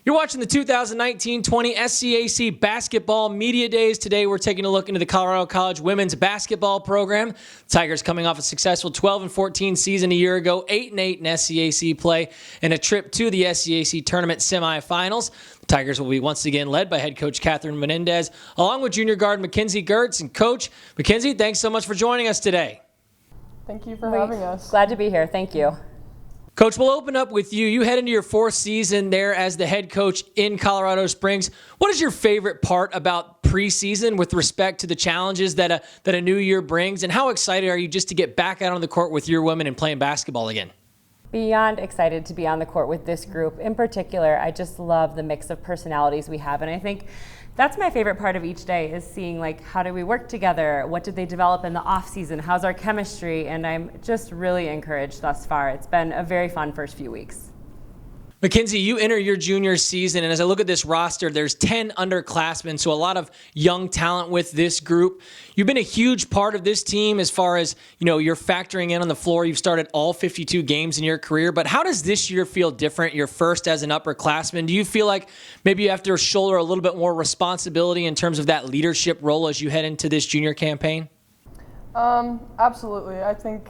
You're watching the 2019-20 SCAC Basketball Media Days. Today we're taking a look into the Colorado College women's basketball program. Tigers coming off a successful 12-14 season a year ago, 8-8 in SCAC play, and a trip to the SCAC tournament semifinals. The Tigers will be once again led by head coach Katherine Menendez, along with junior guard McKenzee Gertz. And Coach McKenzee, thanks so much for joining us today. Thank you for having us. Glad to be here. Thank you. Coach, we'll open up with you. You head into your fourth season there as the head coach in Colorado Springs. What is your favorite part about preseason with respect to the challenges that a new year brings? And how excited are you just to get back out on the court with your women and playing basketball again? Beyond excited to be on the court with this group. In particular, I just love the mix of personalities we have. And I think that's my favorite part of each day, is seeing like, how do we work together? What did they develop in the off season? How's our chemistry? And I'm just really encouraged thus far. It's been a very fun first few weeks. McKenzee, you enter your junior season, and as I look at this roster, there's 10 underclassmen, so a lot of young talent with this group. You've been a huge part of this team as far as, you're factoring in on the floor. You've started all 52 games in your career, but how does this year feel different? You're first as an upperclassman. Do you feel like maybe you have to shoulder a little bit more responsibility in terms of that leadership role as you head into this junior campaign? Absolutely. I think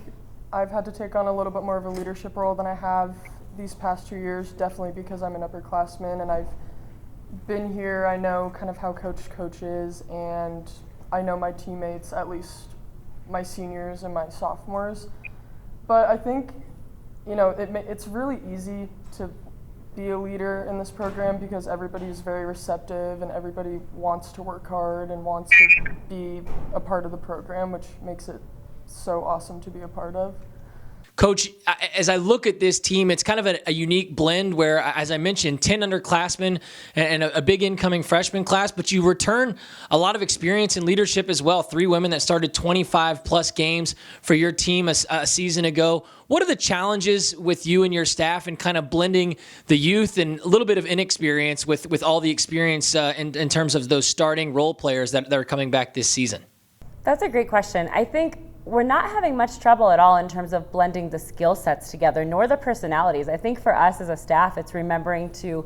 I've had to take on a little bit more of a leadership role than I have these past 2 years, definitely because I'm an upperclassman and I've been here. I know kind of how coach coaches, and I know my teammates, at least my seniors and my sophomores. But I think, it's really easy to be a leader in this program because everybody's very receptive and everybody wants to work hard and wants to be a part of the program, which makes it so awesome to be a part of. Coach, as I look at this team, it's kind of a unique blend where, as I mentioned, 10 underclassmen and a big incoming freshman class, but you return a lot of experience in leadership as well. 3 women that started 25-plus games for your team a season ago. What are the challenges with you and your staff and kind of blending the youth and a little bit of inexperience with all the experience in terms of those starting role players that are coming back this season? That's a great question. I think we're not having much trouble at all in terms of blending the skill sets together, nor the personalities. I think for us as a staff, it's remembering to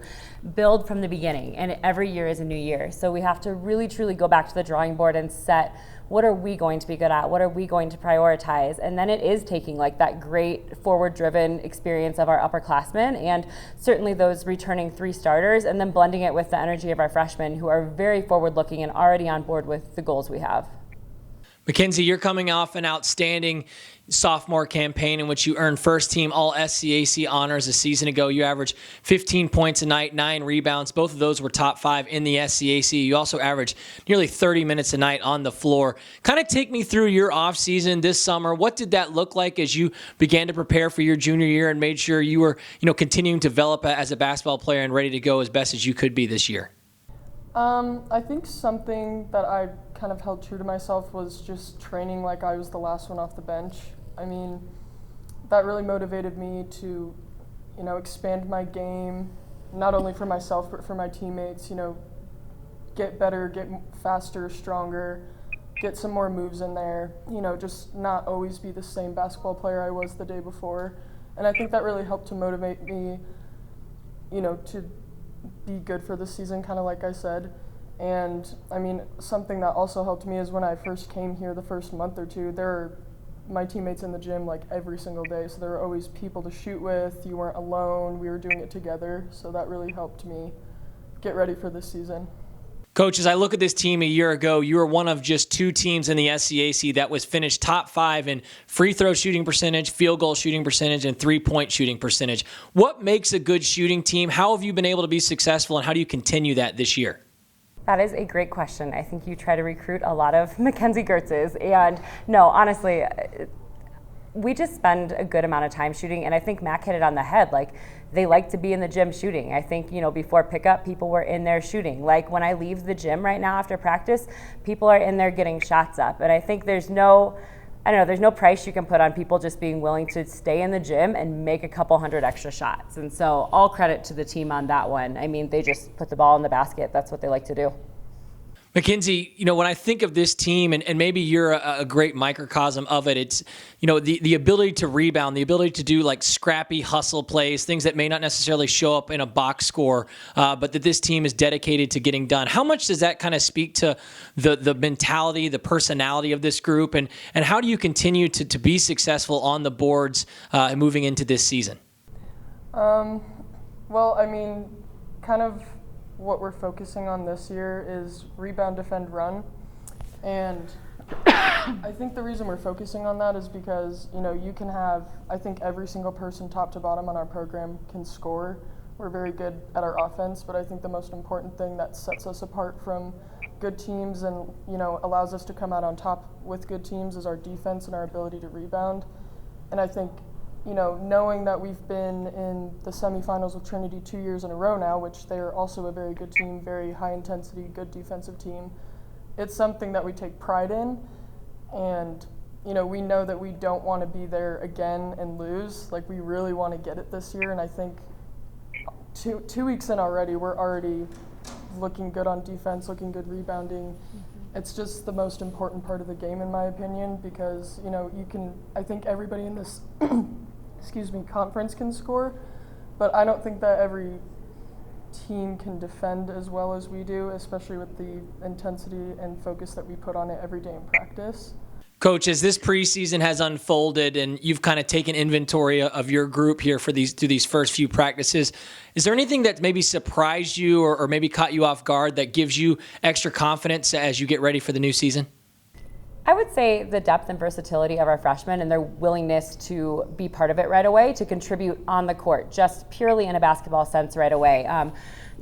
build from the beginning, and every year is a new year. So we have to really, truly go back to the drawing board and set, what are we going to be good at? What are we going to prioritize? And then it is taking like that great forward-driven experience of our upperclassmen and certainly those returning 3 starters, and then blending it with the energy of our freshmen who are very forward-looking and already on board with the goals we have. McKenzee, you're coming off an outstanding sophomore campaign in which you earned first-team All-SCAC honors a season ago. You averaged 15 points a night, 9 rebounds. Both of those were top 5 in the SCAC. You also averaged nearly 30 minutes a night on the floor. Kind of take me through your off-season this summer. What did that look like as you began to prepare for your junior year and made sure you were, continuing to develop as a basketball player and ready to go as best as you could be this year? I think something that I kind of held true to myself was just training like I was the last one off the bench. I mean, that really motivated me to, expand my game, not only for myself but for my teammates, get better, get faster, stronger, get some more moves in there, just not always be the same basketball player I was the day before. And I think that really helped to motivate me, to be good for this season, kind of like I said. And I mean, something that also helped me is when I first came here the first month or two, there were my teammates in the gym like every single day. So there were always people to shoot with. You weren't alone. We were doing it together. So that really helped me get ready for this season. Coach, as I look at this team a year ago, you were one of just 2 teams in the SCAC that was finished top 5 in free throw shooting percentage, field goal shooting percentage, and 3-point shooting percentage. What makes a good shooting team? How have you been able to be successful, and how do you continue that this year? That is a great question. I think you try to recruit a lot of McKenzee Gertz's, and no, honestly, we just spend a good amount of time shooting, and I think Mac hit it on the head. Like, they like to be in the gym shooting. I think, before pickup, people were in there shooting. Like, when I leave the gym right now after practice, people are in there getting shots up. And I think there's no price you can put on people just being willing to stay in the gym and make a couple hundred extra shots. And so all credit to the team on that one. I mean, they just put the ball in the basket. That's what they like to do. McKenzee, when I think of this team, and maybe you're a great microcosm of it, it's, the ability to rebound, the ability to do like scrappy hustle plays, things that may not necessarily show up in a box score, but that this team is dedicated to getting done. How much does that kind of speak to the mentality, the personality of this group, and how do you continue to be successful on the boards moving into this season? Well, I mean, kind of what we're focusing on this year is rebound, defend, run. And I think the reason we're focusing on that is because, you can have, I think every single person top to bottom on our program can score. We're very good at our offense, but I think the most important thing that sets us apart from good teams and, allows us to come out on top with good teams is our defense and our ability to rebound. And I think, knowing that we've been in the semifinals with Trinity 2 years in a row now, which they are also a very good team, very high intensity, good defensive team, it's something that we take pride in. And, we know that we don't want to be there again and lose. Like, we really want to get it this year. And I think two weeks in already, we're already looking good on defense, looking good rebounding. Mm-hmm. It's just the most important part of the game, in my opinion, because, I think everybody in this conference can score, but I don't think that every team can defend as well as we do, especially with the intensity and focus that we put on it every day in practice. Coach, as this preseason has unfolded and you've kind of taken inventory of your group here through these first few practices, is there anything that maybe surprised you or maybe caught you off guard that gives you extra confidence as you get ready for the new season? I would say the depth and versatility of our freshmen and their willingness to be part of it right away, to contribute on the court, just purely in a basketball sense right away.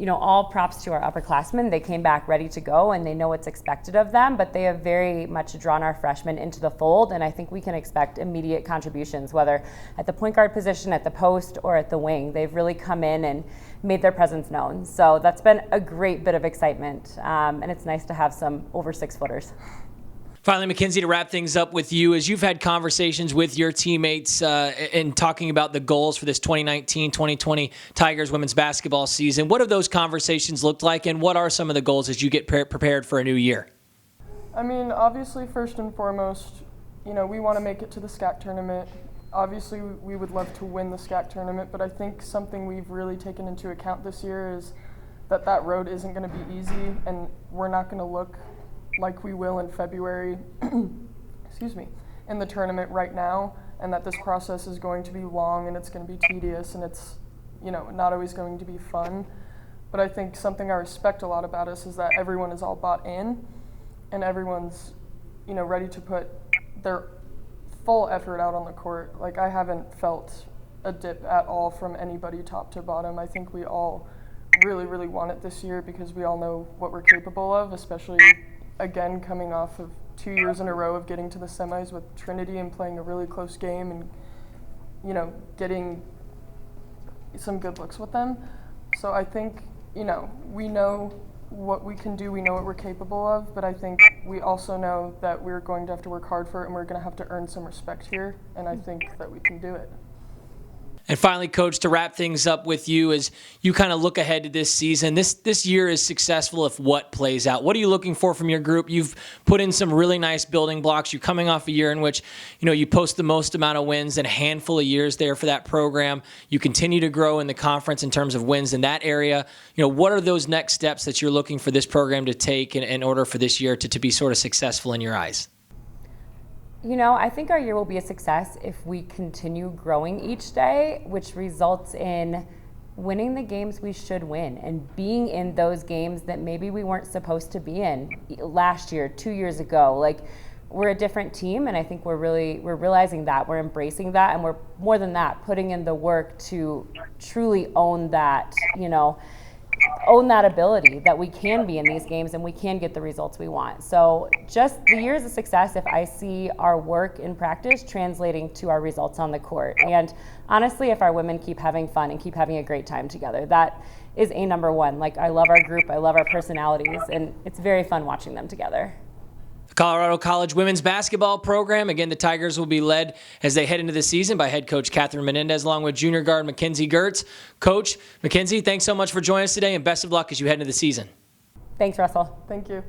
All props to our upperclassmen. They came back ready to go and they know what's expected of them, but they have very much drawn our freshmen into the fold, and I think we can expect immediate contributions, whether at the point guard position, at the post, or at the wing. They've really come in and made their presence known. So that's been a great bit of excitement, and it's nice to have some over 6-footers. Finally, McKenzee, to wrap things up with you, as you've had conversations with your teammates and talking about the goals for this 2019-2020 Tigers women's basketball season, what have those conversations looked like, and what are some of the goals as you get prepared for a new year? I mean, obviously, first and foremost, we want to make it to the SCAC tournament. Obviously, we would love to win the SCAC tournament, but I think something we've really taken into account this year is that road isn't going to be easy, and we're not going to look like we will in February, in the tournament right now, and that this process is going to be long and it's going to be tedious and it's, not always going to be fun. But I think something I respect a lot about us is that everyone is all bought in and everyone's, ready to put their full effort out on the court. Like, I haven't felt a dip at all from anybody top to bottom. I think we all really, really want it this year because we all know what we're capable of, especially again, coming off of 2 years in a row of getting to the semis with Trinity and playing a really close game and, getting some good looks with them. So I think, we know what we can do, we know what we're capable of, but I think we also know that we're going to have to work hard for it and we're going to have to earn some respect here, and I think that we can do it. And finally, Coach, to wrap things up with you, as you kind of look ahead to this season, this year is successful if what plays out. What are you looking for from your group? You've put in some really nice building blocks. You're coming off a year in which, you post the most amount of wins in a handful of years there for that program. You continue to grow in the conference in terms of wins in that area. What are those next steps that you're looking for this program to take in order for this year to be sort of successful in your eyes? I think our year will be a success if we continue growing each day, which results in winning the games we should win and being in those games that maybe we weren't supposed to be in last year, 2 years ago. Like, we're a different team, and I think we're realizing that, we're embracing that, and we're more than that, putting in the work to truly own that, own that ability that we can be in these games and we can get the results we want. So just the year is a success if I see our work in practice translating to our results on the court. And honestly, if our women keep having fun and keep having a great time together, that is number one. Like, I love our group, I love our personalities, and it's very fun watching them together. The Colorado College women's basketball program. Again, the Tigers will be led as they head into the season by head coach Katherine Menendez, along with junior guard McKenzee Gertz. Coach McKenzee, thanks so much for joining us today, and best of luck as you head into the season. Thanks, Russell. Thank you.